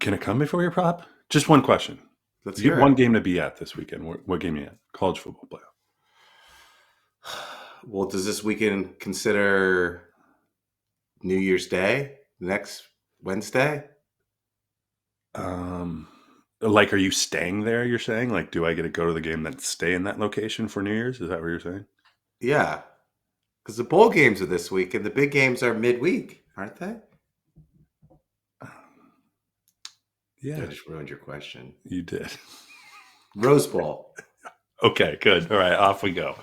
Can it come before your prop? Just one question. Let's You hear get one it. game to be at this weekend. What game are you at? College football playoff. Well, does this weekend consider New Year's Day next Wednesday? Like, are you staying there? You're saying, like, do I get to go to the game then stay in that location for New Year's? Is that what you're saying? Yeah, because the bowl games are this week and the big games are midweek, aren't they? Yeah, I just ruined your question. you did. Rose Bowl. Okay, good. All right, off we go.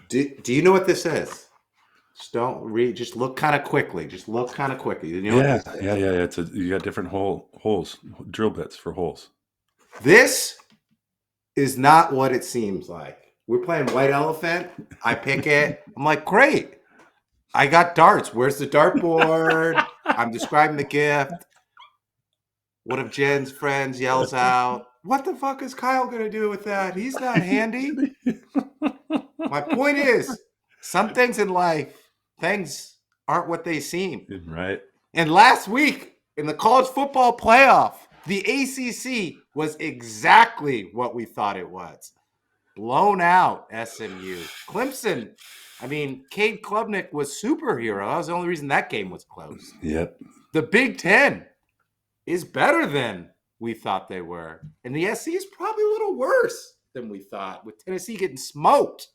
Do you know what this is? Just don't read. Just look kind of quickly. Just look kind of quickly. You know Yeah, what this is? yeah. You got different holes, drill bits for holes. This is not what it seems like. We're playing White Elephant. I pick it. I'm like, great. I got darts. Where's the dartboard? I'm describing the gift. One of Jen's friends yells out, "What the fuck is Kyle going to do with that? He's not handy." My point is, some things in life, things aren't what they seem. Right. And last week in the college football playoff, the ACC was exactly what we thought it was. Blown out SMU. Clemson, Cade Klubnik was superhero. That was the only reason that game was close. Yep. The Big Ten is better than we thought they were. And the SC is probably a little worse than we thought, with Tennessee getting smoked.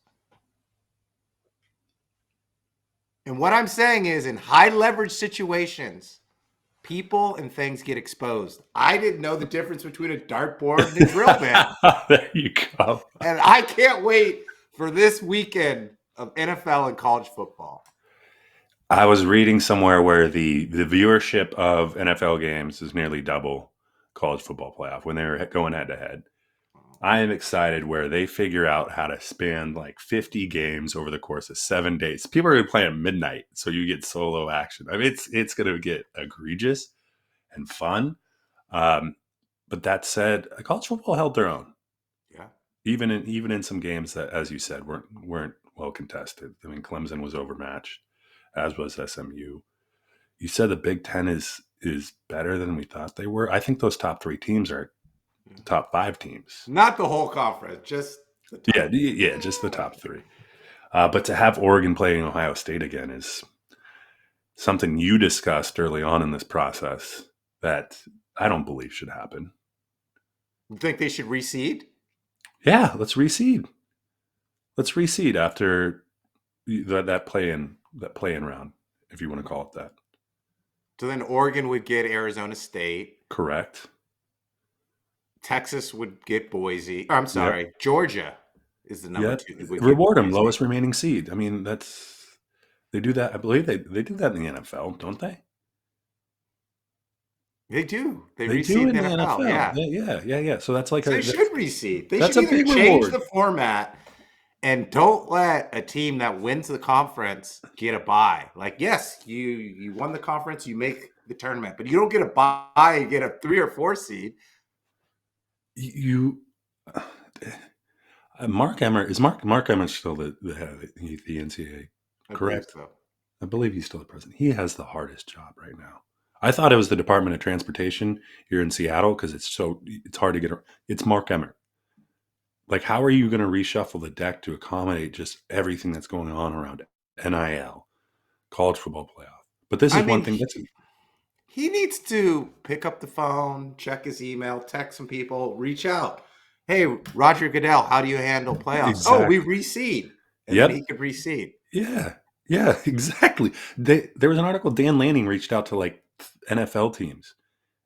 And what I'm saying is, in high leverage situations, people and things get exposed. I didn't know the difference between a dartboard and a drill bit. There you go. And I can't wait for this weekend of NFL and college football. I was reading somewhere where the viewership of NFL games is nearly double college football playoff when they were going head to head. I am excited where they figure out how to span like 50 games over the course of 7 days. People are going to play at midnight, so you get solo action. It's going to get egregious and fun. But that said, college football held their own. Yeah. Even in some games that, as you said, weren't well contested. I mean, Clemson was overmatched, as was SMU. You said the Big Ten is better than we thought they were. I think those top 3 teams are top 5 teams. Not the whole conference, just the top. Yeah, just the top 3. But to have Oregon playing Ohio State again is something you discussed early on in this process that I don't believe should happen. You think they should reseed? Yeah, let's reseed. Let's reseed after that play-in round, if you want to call it that. So then Oregon would get Arizona State. Correct. Texas would get Boise. I'm sorry, yep. Georgia is the number 2. Reward them, lowest remaining seed. I mean, they do that. I believe they do that in the NFL, don't they? They do. They reseed in the NFL. Yeah. So that's like they should reseed. They should either change the format and don't let a team that wins the conference get a bye. Like, yes, you won the conference, you make the tournament, but you don't get a bye. You get a 3 or 4 seed. Mark Emmert is Mark Emmert still the head of the NCAA? Correct. So. I believe he's still the president. He has the hardest job right now. I thought it was the Department of Transportation here in Seattle because it's hard to get. It's Mark Emmert. Like, how are you going to reshuffle the deck to accommodate just everything that's going on around NIL, college football playoff? But this is one thing that's. He needs to pick up the phone, check his email, text some people, reach out. Hey, Roger Goodell, how do you handle playoffs? Exactly. Oh, we reseed. And then he could reseed. Yeah, exactly. There was an article, Dan Lanning reached out to like NFL teams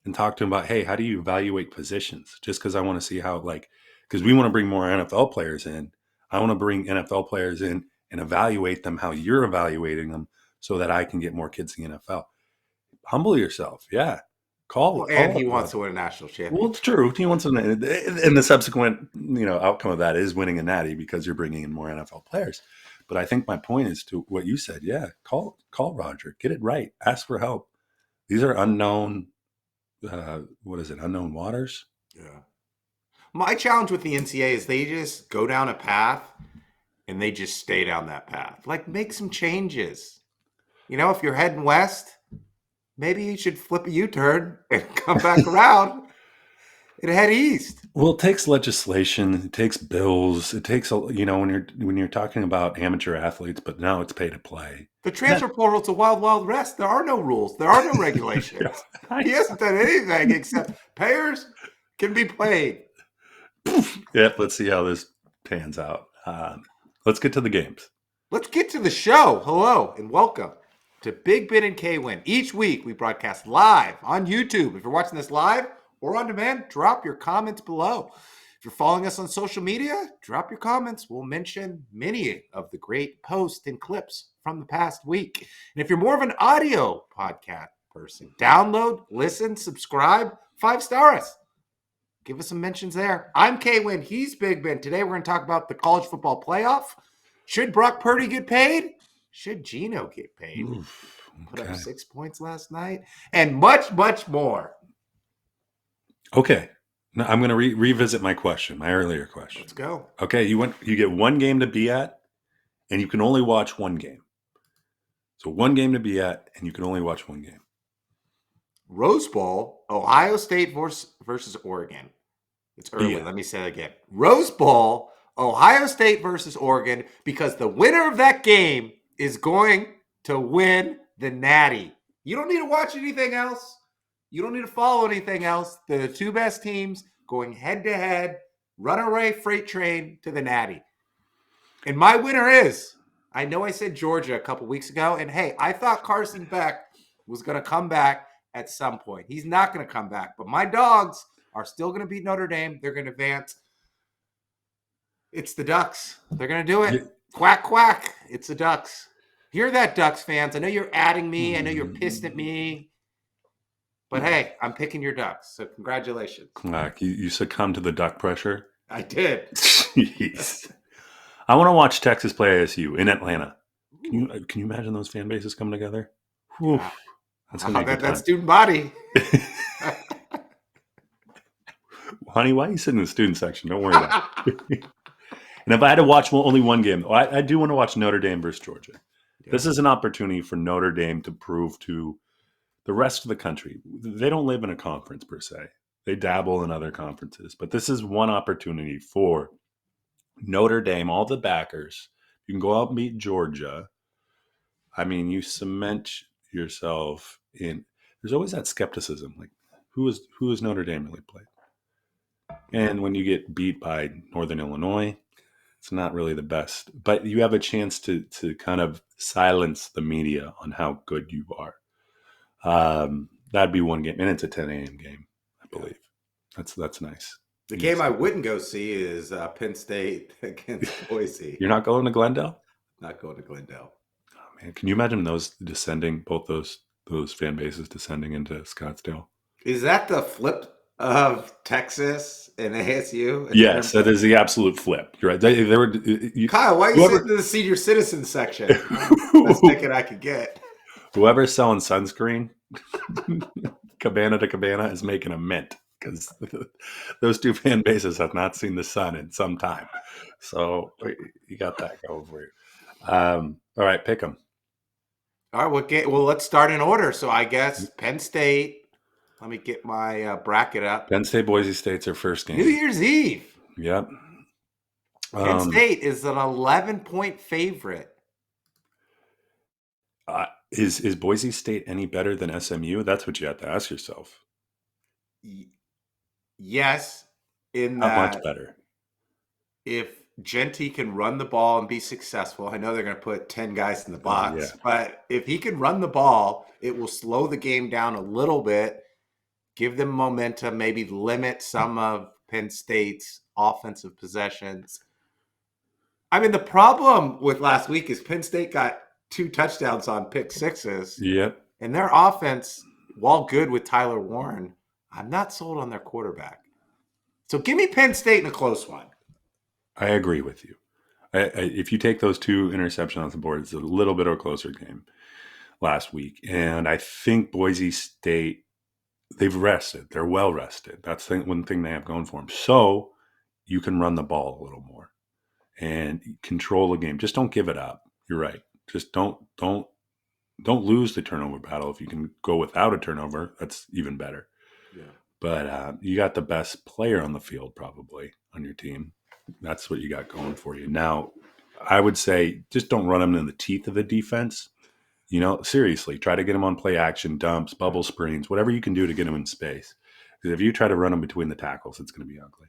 and talked to them about, hey, how do you evaluate positions? Just because I want to see how, because we want to bring more NFL players in. I want to bring NFL players in and evaluate them how you're evaluating them so that I can get more kids in the NFL. Humble yourself. Yeah. And he wants to win a national championship. Well, it's true. He wants to, and the subsequent, outcome of that is winning a natty because you're bringing in more NFL players. But I think my point is to what you said. Yeah. Call Roger, get it right. Ask for help. These are unknown, unknown waters. Yeah. My challenge with the NCAA is they just go down a path and they just stay down that path. Like, make some changes. If you're heading west, maybe you should flip a U-turn and come back around and head east. Well, it takes legislation, it takes bills, it takes when you're talking about amateur athletes, but now it's pay to play. The transfer portal is a wild, wild west. There are no rules. There are no regulations. He hasn't done anything except payers can be played. Yeah, let's see how this pans out. Let's get to the games. Let's get to the show. Hello and welcome to Big Ben and K-Win. Each week we broadcast live on YouTube. If you're watching this live or on demand, drop your comments below. If you're following us on social media, drop your comments. We'll mention many of the great posts and clips from the past week. And if you're more of an audio podcast person, download, listen, subscribe, 5-star us. Give us some mentions there. I'm K-Win. He's Big Ben. Today we're going to talk about the college football playoff. Should Brock Purdy get paid? Should Geno get paid? Oof, Put up 6 points last night. And much, much more. Okay. Now I'm going to revisit my earlier question. Let's go. Okay, you get one game to be at, and you can only watch one game. So one game to be at, and you can only watch one game. Rose Bowl, Ohio State versus Oregon. It's early. Yeah. Let me say it again. Rose Bowl, Ohio State versus Oregon, because the winner of that game is going to win the Natty. You don't need to watch anything else. You don't need to follow anything else. They're the two best teams going head-to-head, runaway freight train to the Natty. And my winner is, I know I said Georgia a couple weeks ago, and hey, I thought Carson Beck was going to come back at some point. He's not going to come back, but my dogs are still going to beat Notre Dame. They're going to advance. It's the Ducks. They're going to do it. Yeah. Quack, quack. It's the Ducks. Hear that, Ducks fans. I know you're adding me. I know you're pissed at me. But hey, I'm picking your Ducks. So congratulations. You succumbed to the duck pressure? I did. Jeez. I want to watch Texas play ASU in Atlanta. Can you imagine those fan bases coming together? Whew. That's gonna be a good time. That student body. Honey, why are you sitting in the student section? Don't worry about it. And if I had to watch only one game, I do want to watch Notre Dame versus Georgia. Yeah. This is an opportunity for Notre Dame to prove to the rest of the country. They don't live in a conference per se. They dabble in other conferences. But this is one opportunity for Notre Dame, all the backers. You can go out and beat Georgia. I mean, you cement yourself in. There's always that skepticism, like who is Notre Dame really played? And when you get beat by Northern Illinois, it's not really the best. But you have a chance to kind of silence the media on how good you are. That'd be one game, and it's a 10 a.m. game, I believe. That's nice. The game I wouldn't go see is Penn State against Boise. You're not going to Glendale? Not going to Glendale. Oh, man, can you imagine both those fan bases descending into Scottsdale? Is that the flip of Texas and ASU? Yes, that is the absolute flip. You're right. They were. Kyle, why are you sitting in the senior citizen section? Best ticket I could get. Whoever's selling sunscreen, cabana to cabana, is making a mint because those two fan bases have not seen the sun in some time. So you got that going for you. All right, pick them. All right, well, let's start in order. So I guess Penn State. Let me get my bracket up. Penn State, Boise State's their first game. New Year's Eve. Yep. Penn State is an 11-point favorite. Is Boise State any better than SMU? That's what you have to ask yourself. Yes. Not much better. If Genty can run the ball and be successful, I know they're going to put 10 guys in the box, but if he can run the ball, it will slow the game down a little bit, give them momentum, maybe limit some of Penn State's offensive possessions. I mean, the problem with last week is Penn State got 2 touchdowns on pick sixes. Yep. And their offense, while good with Tyler Warren, I'm not sold on their quarterback. So give me Penn State in a close one. I agree with you. If you take those 2 interceptions off the board, it's a little bit of a closer game last week. And I think Boise State, they've rested. They're well rested. That's one thing they have going for them. So you can run the ball a little more and control the game. Just don't give it up. You're right. Just don't Don't lose the turnover battle. If you can go without a turnover, that's even better. Yeah. But you got the best player on the field probably on your team. That's what you got going for you. Now, I would say just don't run them in the teeth of the defense. Seriously, try to get them on play action, dumps, bubble screens, whatever you can do to get them in space. Because if you try to run them between the tackles, it's going to be ugly.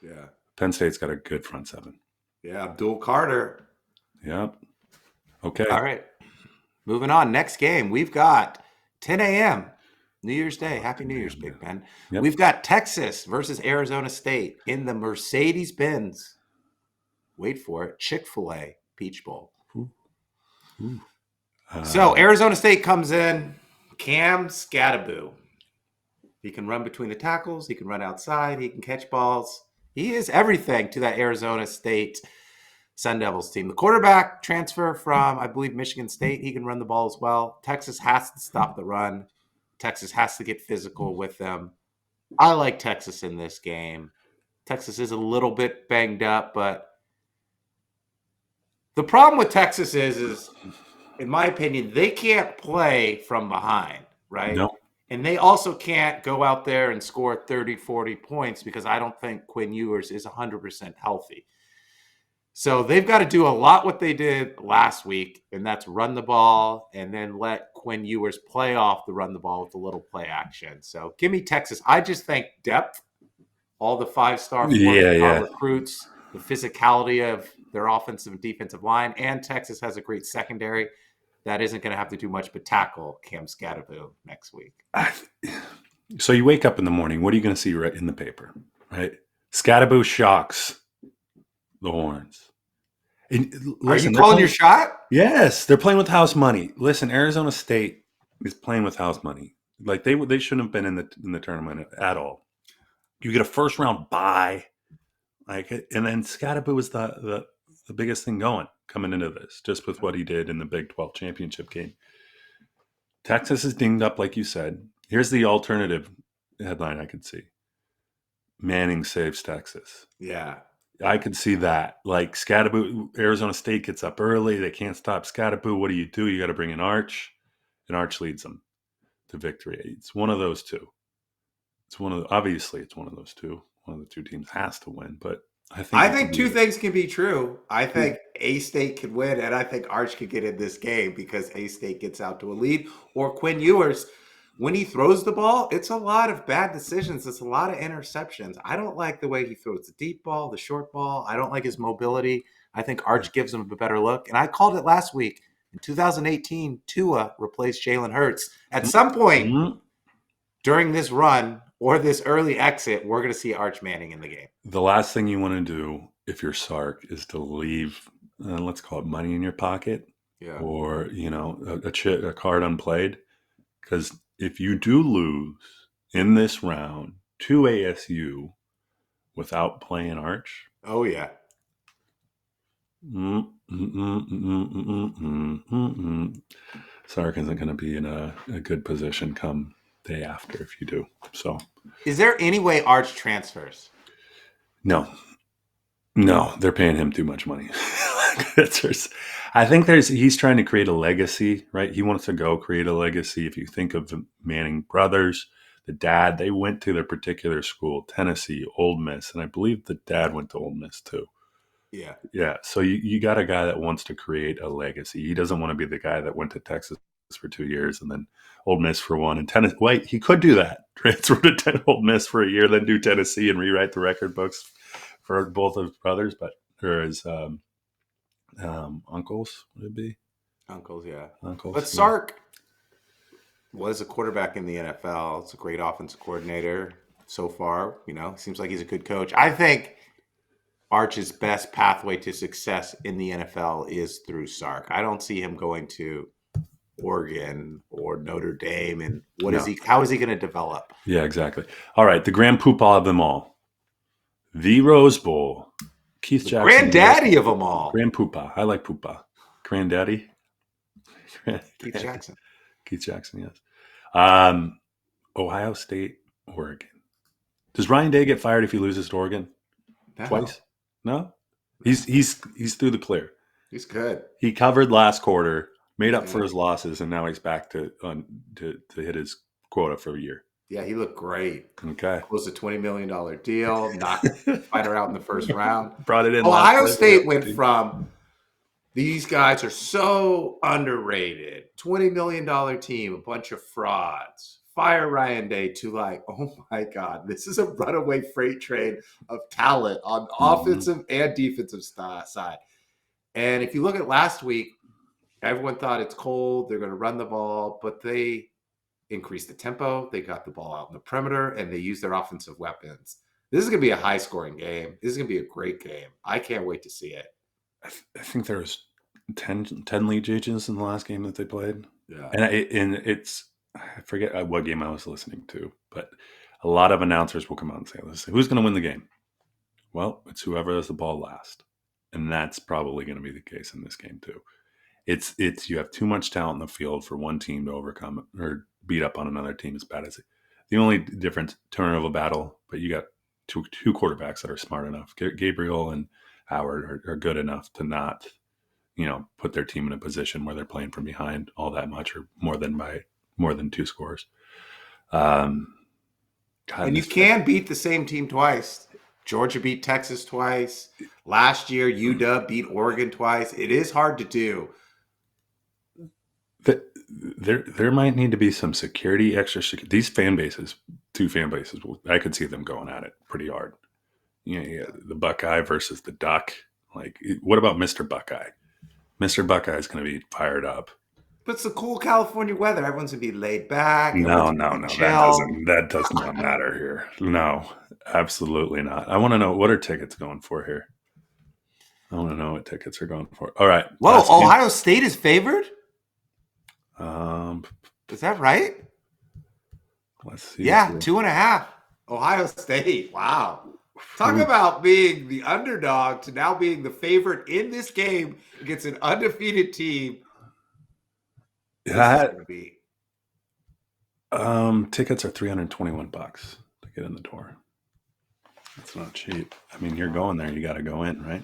Yeah. Penn State's got a good front seven. Yeah. Abdul Carter. Yep. Okay. All right. Moving on. Next game, we've got 10 a.m. New Year's Day. Happy New Year's, Big Ben. Yep. We've got Texas versus Arizona State in the Mercedes-Benz. Wait for it. Chick-fil-A Peach Bowl. Ooh. So Arizona State comes in. Cam Scattaboo. He can run between the tackles. He can run outside. He can catch balls. He is everything to that Arizona State Sun Devils team. The quarterback transfer from, I believe, Michigan State. He can run the ball as well. Texas has to stop the run. Texas has to get physical with them. I like Texas in this game. Texas is a little bit banged up, but the problem with Texas is in my opinion, they can't play from behind, right? No. And they also can't go out there and score 30, 40 points because I don't think Quinn Ewers is 100% healthy. So they've got to do a lot what they did last week, and that's run the ball and then let Quinn Ewers play off the run the ball with a little play action. So give me Texas. I just think depth, all the 5-star, 4-star recruits, the physicality of their offensive and defensive line, and Texas has a great secondary that isn't going to have to do much but tackle Cam Scattaboo next week. So you wake up in the morning, what are you going to see right in the paper, right? Scattaboo shocks the Horns. And are you calling your shot? Yes, they're playing with house money. Listen, Arizona State is playing with house money. Like they shouldn't have been in the tournament at all. You get a first round bye, and then Scattaboo was the biggest thing coming into this, just with what he did in the Big 12 championship game. Texas is dinged up, like you said. Here's the alternative headline I could see: Manning saves Texas. Yeah. I could see that. Like Scattaboo, Arizona State gets up early. They can't stop Scattaboo. What do? You got to bring in Arch, and Arch leads them to victory. It's one of those two. Obviously it's one of those two. One of the two teams has to win, but I think two things can be true. I think A-State could win, and I think Arch could get in this game because A-State gets out to a lead, or Quinn Ewers, when he throws the ball, it's a lot of bad decisions. It's a lot of interceptions. I don't like the way he throws the deep ball, the short ball. I don't like his mobility. I think Arch gives him a better look. And I called it last week. In 2018, Tua replaced Jalen Hurts. At some point during this run or this early exit, we're going to see Arch Manning in the game. The last thing you want to do if you're Sark is to leave, let's call it money in your pocket, or a card unplayed, because if you do lose in this round to ASU without playing Arch, oh yeah, Sark isn't going to be in a good position come day after if you do. So, is there any way Arch transfers? No, they're paying him too much money. I think he's trying to create a legacy, right? He wants to go create a legacy. If you think of the Manning brothers, the dad, they went to their particular school, Tennessee, Ole Miss, and I believe the dad went to Ole Miss too. Yeah. Yeah. So you got a guy that wants to create a legacy. He doesn't want to be the guy that went to Texas for 2 years and then Ole Miss for one. And Tennessee, wait, he could do that. Transfer to Ole Miss for a year, then do Tennessee and rewrite the record books for both of his brothers, or his uncles, would it be? Uncles, yeah. Uncles. But Sark was a quarterback in the NFL. It's a great offensive coordinator so far. Seems like he's a good coach. I think Arch's best pathway to success in the NFL is through Sark. I don't see him going to Oregon or Notre Dame. And how is he going to develop? Yeah, exactly. All right. The grand poopah of them all. The Rose Bowl. Keith Jackson. Granddaddy of them all. Grand poopah. I like poopah. Granddaddy. Keith Jackson. Keith Jackson, yes. Ohio State, Oregon. Does Ryan Day get fired if he loses to Oregon? No. Twice? No? He's through the clear. He's good. He covered last quarter. Made up for Yeah. his losses, and now he's back to hit his quota for a year. Yeah, he looked great. Okay. Closed a $20 million deal, knocked the fighter out in the first round. Brought it in last Ohio Thursday. State went from these guys are so underrated, $20 million team, a bunch of frauds, fire Ryan Day, to like, oh my God, this is a runaway freight train of talent on the offensive and defensive side. And if you look at last week, everyone thought it's cold, they're going to run the ball, but they increased the tempo. They got the ball out in the perimeter, and they used their offensive weapons. This is going to be a high-scoring game. This is going to be a great game. I can't wait to see it. I think there was 10 lead changes in the last game that they played. Yeah. And it's, I forget what game I was listening to, but a lot of announcers will come out and say, listen, who's going to win the game? Well, it's whoever has the ball last. And that's probably going to be the case in this game too. It's you have too much talent in the field for one team to overcome or beat up on another team as bad as it. The only difference, turnover battle, but you got two quarterbacks that are smart enough. Gabriel and Howard are good enough to not, put their team in a position where they're playing from behind all that much or more than 2 scores. And you can beat the same team twice. Georgia beat Texas twice. Last year, UW beat Oregon twice. It is hard to do. There might need to be some security, these fan bases, 2 fan bases, I could see them going at it pretty hard. The Buckeye versus the Duck. Like, what about Mr. Buckeye? Mr. Buckeye is going to be fired up. But it's the cool California weather. Everyone's going to be laid back. No. That does not matter here. No, absolutely not. I want to know, what are tickets going for here? I want to know what tickets are going for. All right. Whoa, Ohio State is favored? Is that right? Let's see. Yeah, 2.5. Ohio State. Wow. Talk about being the underdog to now being the favorite in this game against an undefeated team. Tickets are $321 to get in the door. That's not cheap. I mean, you're going there, you got to go in, right?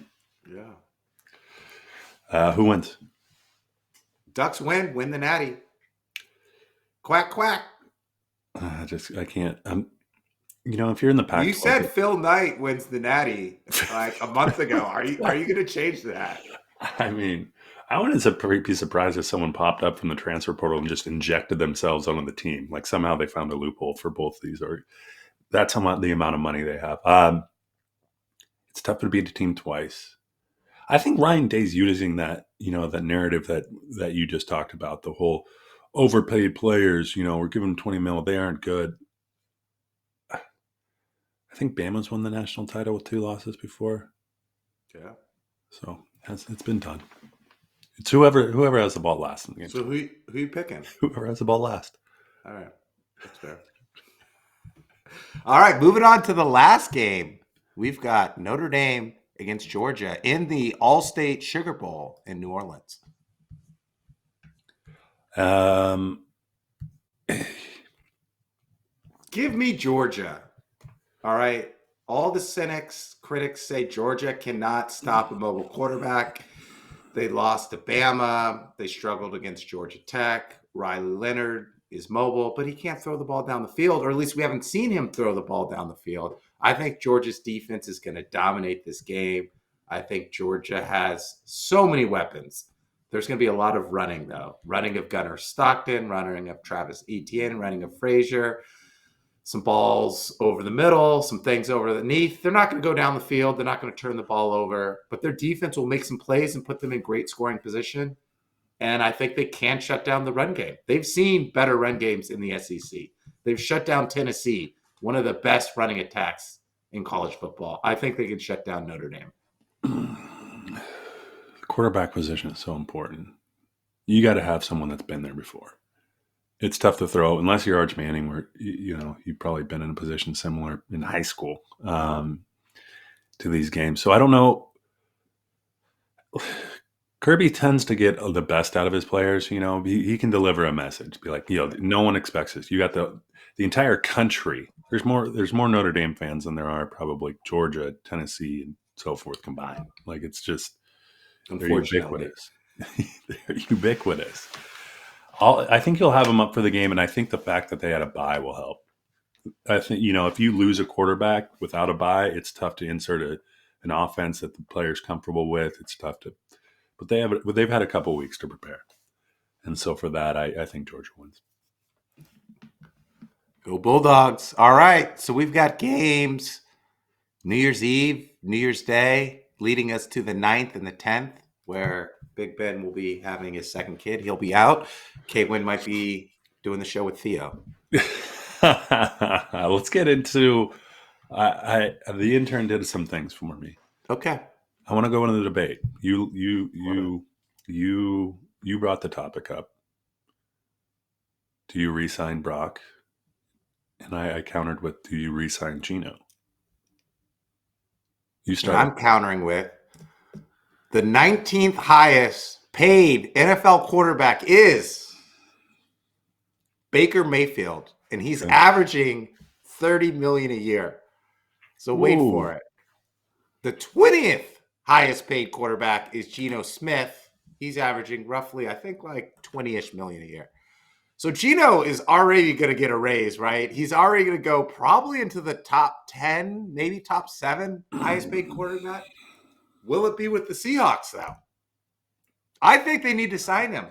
Yeah. Who wins? Ducks win the Natty. Quack, quack. I can't. If you're in the Pac-12, you said Phil Knight wins the Natty like a month ago. Are you going to change that? I mean, I wouldn't be surprised if someone popped up from the transfer portal and just injected themselves onto the team. Like somehow they found a loophole for both these, or that's the amount of money they have. It's tough to beat a team twice. I think Ryan Day's using that, that narrative that you just talked about, the whole overpaid players, we're giving them 20 mil. They aren't good. I think Bama's won the national title with 2 losses before. Yeah. So it's been done. It's whoever has the ball last in the game. So who you picking? Whoever has the ball last. All right. That's fair. All right, moving on to the last game. We've got Notre Dame against Georgia in the All-State Sugar Bowl in New Orleans. Give me Georgia. All right. All the critics say Georgia cannot stop a mobile quarterback. They lost to Bama. They struggled against Georgia Tech. Riley Leonard is mobile, but he can't throw the ball down the field, or at least we haven't seen him throw the ball down the field. I think Georgia's defense is going to dominate this game. I think Georgia has so many weapons. There's going to be a lot of running, though. Running of Gunnar Stockton, running of Travis Etienne, running of Frazier. Some balls over the middle, some things over underneath. They're not going to go down the field. They're not going to turn the ball over. But their defense will make some plays and put them in great scoring position. And I think they can shut down the run game. They've seen better run games in the SEC. They've shut down Tennessee, one of the best running attacks in college football. I think they can shut down Notre Dame. The quarterback position is so important. You got to have someone that's been there before. It's tough to throw unless you're Arch Manning, where you've probably been in a position similar in high school to these games. So I don't know. Kirby tends to get the best out of his players. He can deliver a message. Be like, no one expects this. You got the entire country. There's more Notre Dame fans than there are probably Georgia, Tennessee, and so forth combined. Like, it's just, they're ubiquitous. They're ubiquitous. I think you'll have them up for the game, and I think the fact that they had a bye will help. I think, if you lose a quarterback without a bye, it's tough to insert an offense that the player's comfortable with. It's tough to, but they've had a couple weeks to prepare, and so for that, I think Georgia wins. Go Bulldogs. All right. So we've got games New Year's Eve, New Year's Day, leading us to the 9th and the 10th, where Big Ben will be having his second kid. He'll be out. K-Win might be doing the show with Theo. Let's get into the intern did some things for me. Okay. I want to go into the debate. You brought the topic up. Do you re-sign Brock? And I countered with, do you re-sign Geno? You start. I'm countering with the 19th highest paid NFL quarterback is Baker Mayfield, and he's averaging $30 million a year. So wait for it. The 20th highest paid quarterback is Geno Smith. He's averaging roughly, I think, like 20-ish million a year. So Geno is already going to get a raise, right? He's already going to go probably into the top 10, maybe top 7 highest paid quarterback. Will it be with the Seahawks, though? I think they need to sign him.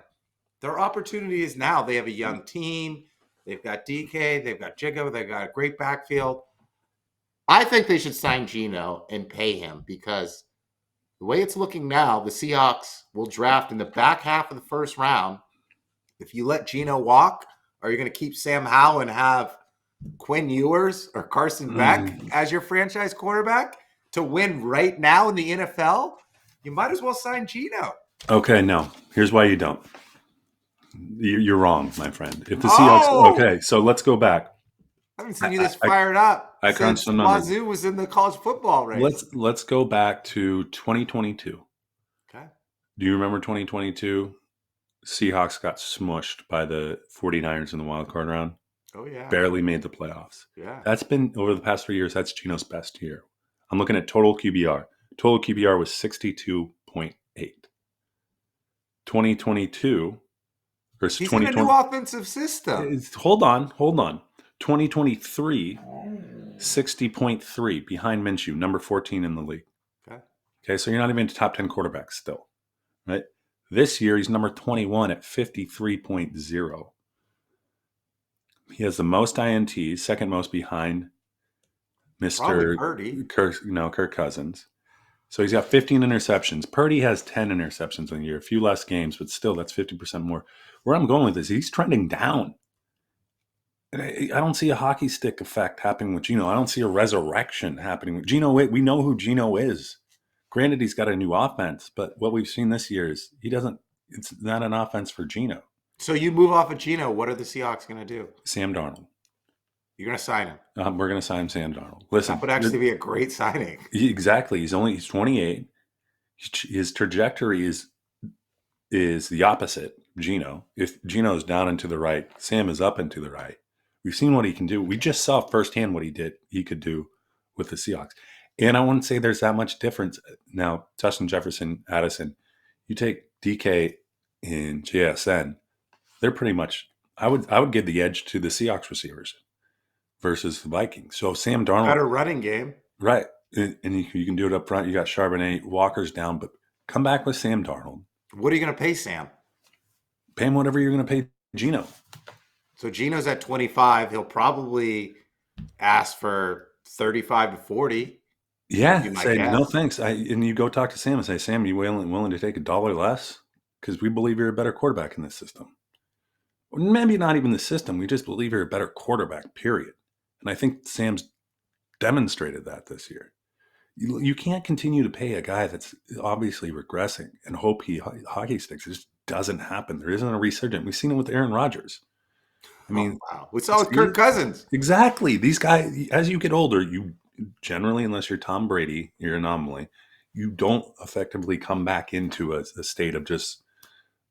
Their opportunity is now. They have a young team. They've got DK. They've got Jigga. They've got a great backfield. I think they should sign Geno and pay him because the way it's looking now, the Seahawks will draft in the back half of the first round. If you let Geno walk, are you going to keep Sam Howell and have Quinn Ewers or Carson Beck as your franchise quarterback to win right now in the NFL? You might as well sign Geno. Okay, no. Here's why you don't. You're wrong, my friend. If the Seahawks, okay, so let's go back. I haven't seen you this fired up since Wazoo was in the college football race. Let's go back to 2022. Okay. Do you remember 2022? Seahawks got smushed by the 49ers in the wild card round. Oh, yeah. Barely made the playoffs. Yeah. That's been, over the past 3 years, that's Geno's best year. I'm looking at total QBR. Total QBR was 62.8. 2022 versus He's in a new offensive system. Hold on. 2023, 60.3 behind Minshew, number 14 in the league. Okay, so you're not even into top 10 quarterbacks still, right? This year, he's number 21 at 53.0. He has the most INTs, second most behind Mr. Purdy. Kirk Cousins. So he's got 15 interceptions. Purdy has 10 interceptions in a year, a few less games, but still that's 50% more. Where I'm going with this, he's trending down. And I don't see a hockey stick effect happening with Geno. I don't see a resurrection happening with Geno. We know who Geno is. Granted, he's got a new offense, but what we've seen this year is it's not an offense for Geno. So you move off of Geno, what are the Seahawks going to do? Sam Darnold. You're going to sign him? We're going to sign Sam Darnold. Listen, that would actually be a great signing. Exactly. He's 28. His trajectory is the opposite. Geno. If Geno is down and to the right, Sam is up and to the right. We've seen what he can do. We just saw firsthand what he could do with the Seahawks. And I wouldn't say there's that much difference. Now, Justin Jefferson, Addison, you take DK and JSN, they're pretty much, I would give the edge to the Seahawks receivers versus the Vikings. So Sam Darnold. Better running game. Right. And you can do it up front. You got Charbonnet, Walker's down, but come back with Sam Darnold. What are you going to pay Sam? Pay him whatever you're going to pay Geno. So Geno's at 25. He'll probably ask for 35 to 40. Yeah, say no thanks. And you go talk to Sam and say, Sam, you willing to take $1 less? Because we believe you're a better quarterback in this system. Maybe not even the system. We just believe you're a better quarterback, period. And I think Sam's demonstrated that this year. You can't continue to pay a guy that's obviously regressing and hope he hockey sticks. It just doesn't happen. There isn't a resurgence. We've seen it with Aaron Rodgers. I mean, we saw it with Kirk Cousins. Exactly. These guys, as you get older, you generally, unless you're Tom Brady, you're an anomaly, you don't effectively come back into a state of just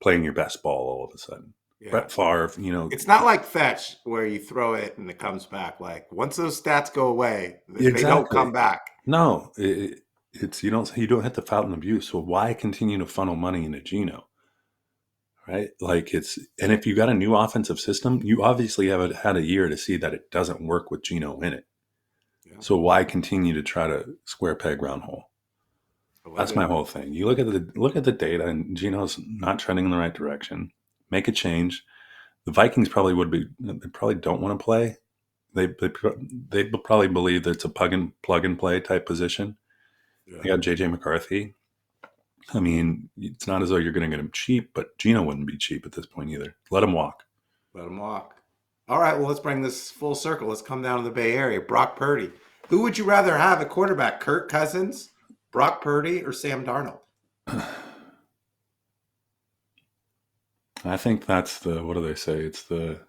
playing your best ball all of a sudden. Yeah. Brett Favre, it's not like fetch where you throw it and it comes back. Like once those stats go away, they don't come back. No, it's you don't hit the fountain of youth. So why continue to funnel money into Geno? right? Like and if you got a new offensive system, you obviously have had a year to see that it doesn't work with Geno in it. Yeah. So why continue to try to square peg round hole? I like That's it. my whole thing. You look at the data, and Geno's not trending in the right direction. Make a change. The Vikings probably would be. They probably don't want to play. They probably believe that it's a plug and play type position. Yeah. They got JJ McCarthy. I mean, it's not as though you're going to get him cheap, but Geno wouldn't be cheap at this point either. Let him walk. Let him walk. All right, well, let's bring this full circle. Let's come down to the Bay Area. Brock Purdy. Who would you rather have at quarterback? Kirk Cousins, Brock Purdy, or Sam Darnold? I think that's the, what do they say? It's the,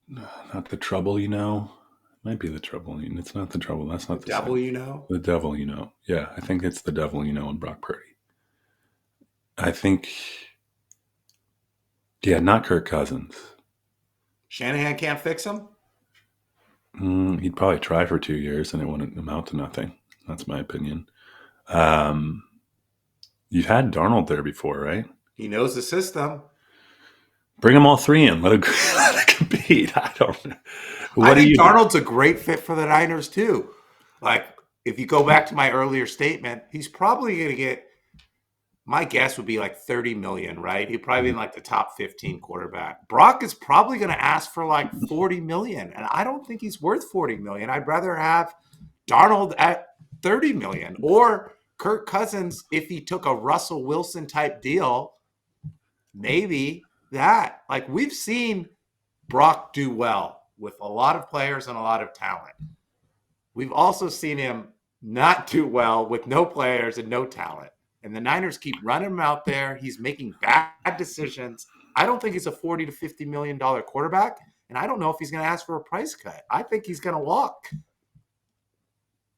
not the trouble, you know. It might be the trouble. It's not the trouble. That's not the Devil, same. you know? The devil, you know. Yeah, I think it's the devil, you know, in Brock Purdy. I think, yeah, not Kirk Cousins. Shanahan can't fix him? He'd probably try for 2 years and it wouldn't amount to nothing. That's my opinion. You've had Darnold there before, right? He knows the system. Bring them all three in. Let it compete. I don't know. I think Darnold's a great fit for the Niners, too. Like, if you go back to my earlier statement, he's probably going to get, my guess would be like 30 million, right? He'd probably be in like the top 15 quarterback. Brock is probably going to ask for like 40 million. And I don't think he's worth 40 million. I'd rather have Darnold at 30 million or Kirk Cousins if he took a Russell Wilson type deal. Maybe that. Like, we've seen Brock do well with a lot of players and a lot of talent. We've also seen him not do well with no players and no talent. And the Niners keep running him out there. He's making bad decisions. I don't think he's a $40 to $50 million quarterback. And I don't know if he's going to ask for a price cut. I think he's going to walk.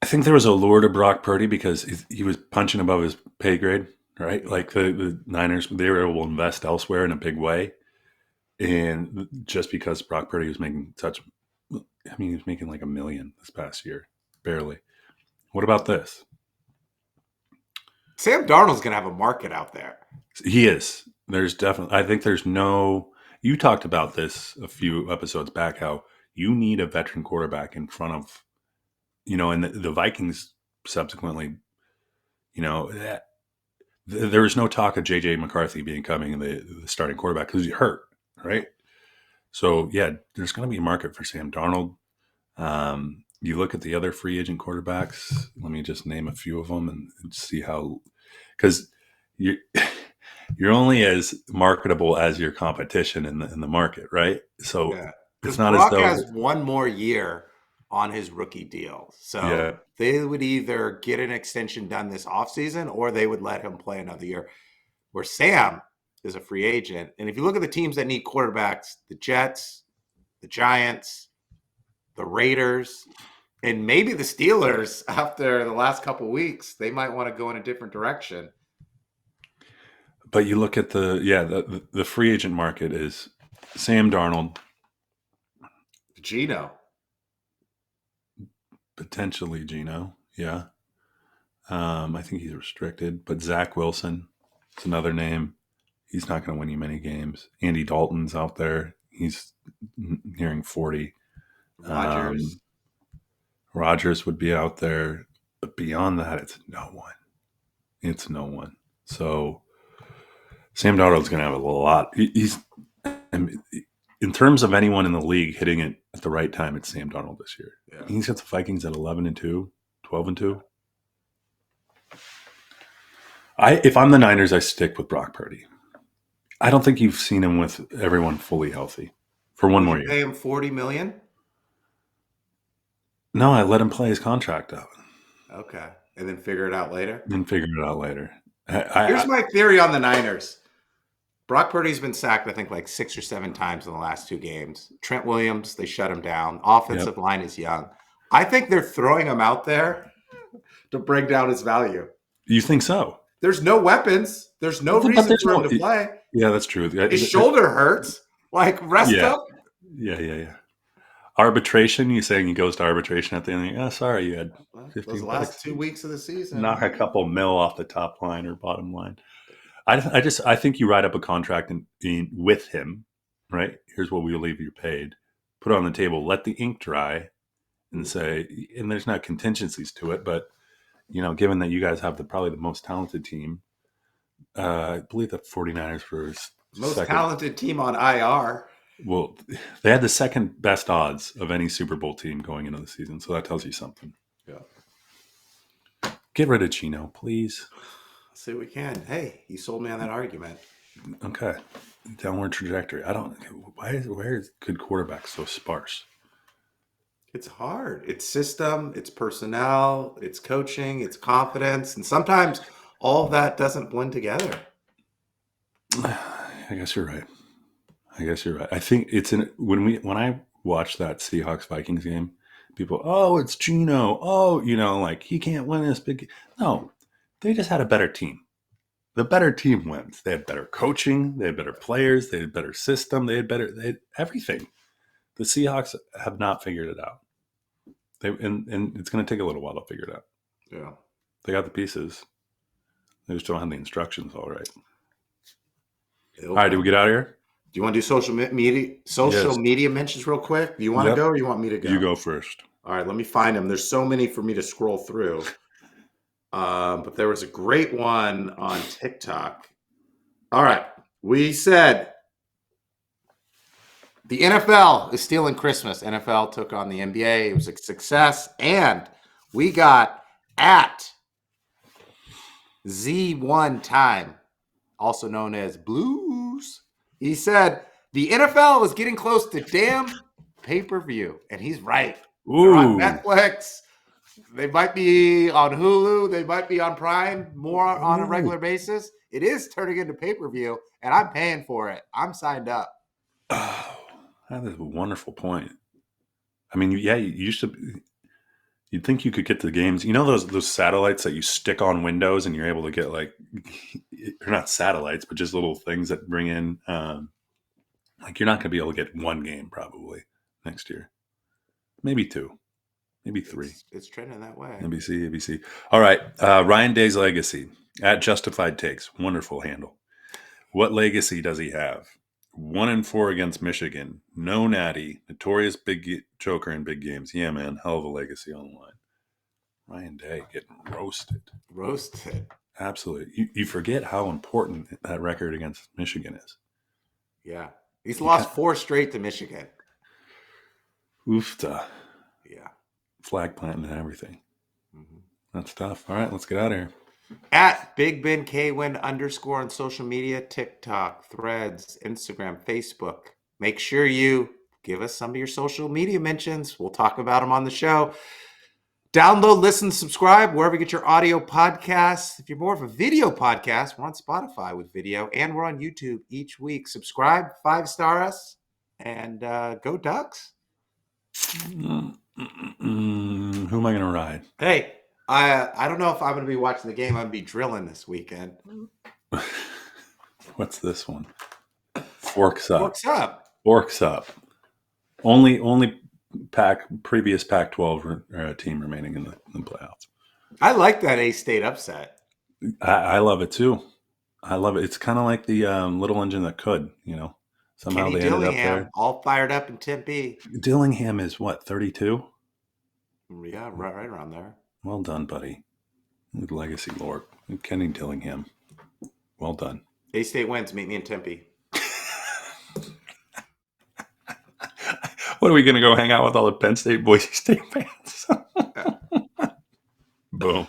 I think there was a lure to Brock Purdy because he was punching above his pay grade, right? Like the Niners, they were able to invest elsewhere in a big way. And just because Brock Purdy was making he was making like $1 million this past year, barely. What about this? Sam Darnold's going to have a market out there. He is. There's definitely, I think there's no, you talked about this a few episodes back, how you need a veteran quarterback in front of, and the Vikings subsequently, there was no talk of JJ McCarthy becoming the starting quarterback because he hurt, right? So, yeah, there's going to be a market for Sam Darnold. You look at the other free agent quarterbacks. Let me just name a few of them and see how, because you're only as marketable as your competition in the market, right? So it's not Brock as though has one more year on his rookie deal. So they would either get an extension done this offseason or they would let him play another year. Where Sam is a free agent. And if you look at the teams that need quarterbacks, the Jets, the Giants, the Raiders, and maybe the Steelers after the last couple of weeks, they might want to go in a different direction. But you look at the free agent market is Sam Darnold, Geno, potentially Geno, yeah. I think he's restricted, but Zach Wilson is another name. He's not going to win you many games. Andy Dalton's out there. He's nearing 40. Rodgers would be out there, but beyond that, it's no one. It's no one. So Sam Darnold's going to have a lot. He's in terms of anyone in the league hitting it at the right time, it's Sam Darnold this year. Yeah. He's got the Vikings at 11-2, 12-2. If I'm the Niners, I stick with Brock Purdy. I don't think you've seen him with everyone fully healthy for one more year. Pay him $40 million? No, I let him play his contract out. Okay. And then figure it out later? Here's my theory on the Niners. Brock Purdy's been sacked, I think, like 6 or 7 times in the last 2 games. Trent Williams, they shut him down. Offensive line is young. I think they're throwing him out there to bring down his value. You think so? There's no weapons. There's no reason for him to play. Yeah, that's true. His shoulder hurts. Like, rest up. Yeah. Arbitration, you saying he goes to arbitration at the end of the year? Oh, sorry, you had 15 those last 2 weeks of the season. Knock a couple mil off the top line or bottom line. I think you write up a contract with him, right? Here's what we believe you're paid. Put it on the table. Let the ink dry, and say. And there's not contingencies to it, but given that you guys have probably the most talented team, I believe the 49ers were Most second. talented team on IR. Well, they had the second best odds of any Super Bowl team going into the season, so that tells you something. Yeah. Get rid of Geno, please. Let's see what we can. Hey, you sold me on that argument. Okay. Downward trajectory. Why is good quarterback so sparse? It's hard. It's system, it's personnel, it's coaching, it's confidence, and sometimes all of that doesn't blend together. I guess you're right. I think it's when I watched that Seahawks Vikings game, people, oh, it's Geno. Oh, like he can't win this big. No, they just had a better team. The better team wins. They had better coaching. They had better players. They had better system. They had everything. The Seahawks have not figured it out. And it's going to take a little while to figure it out. Yeah. They got the pieces. They just don't have the instructions all right. All right, do we get out of here? Do you want to do social media mentions real quick? Do you want to go or you want me to go? You go first. All right, let me find them. There's so many for me to scroll through. But there was a great one on TikTok. All right. We said the NFL is stealing Christmas. NFL took on the NBA. It was a success. And we got at Z1 Time, also known as Blues. He said the NFL is getting close to damn pay-per-view. And he's right. They're on Netflix. They might be on Hulu. They might be on Prime more on a regular basis. It is turning into pay-per-view, and I'm paying for it. I'm signed up. Oh, that is a wonderful point. I mean, yeah, you'd think you could get the games. Those satellites that you stick on windows and you're able to get they're not satellites, but just little things that bring in, you're not going to be able to get one game probably next year. Maybe two. Maybe three. It's trending that way. ABC. All right. Ryan Day's legacy at Justified Takes. Wonderful handle. What legacy does he have? 1-4 against Michigan. No Natty. Notorious big joker in big games. Yeah, man. Hell of a legacy on the line. Ryan Day getting roasted. Roasted. Absolutely. You forget how important that record against Michigan is. Yeah. He's lost 4 straight to Michigan. Oofta. Yeah. Flag planting and everything. Mm-hmm. That's tough. All right, let's get out of here. At Big Ben Kwin _ on social media, TikTok, Threads, Instagram, Facebook. Make sure you give us some of your social media mentions. We'll talk about them on the show. Download, listen, subscribe wherever you get your audio podcasts. If you're more of a video podcast, we're on Spotify with video, and we're on YouTube each week. Subscribe, 5-star us, and go Ducks. Who am I going to ride? Hey, I don't know if I'm going to be watching the game. I'm going to be drilling this weekend. What's this one? Forks up. Forks up. Forks up. Only previous Pac-12 team remaining in the playoffs. I like that A-State upset. I love it too. I love it. It's kind of like the little engine that could, Somehow Kenny they ended up Dillingham, there. all fired up in Tempe. Dillingham is what, 32? Yeah, right around there. Well done, buddy. Legacy Lord. Kenny Dillingham. Well done. A-State wins. Meet me in Tempe. What are we going to go hang out with all the Penn State, Boise State fans? Boom.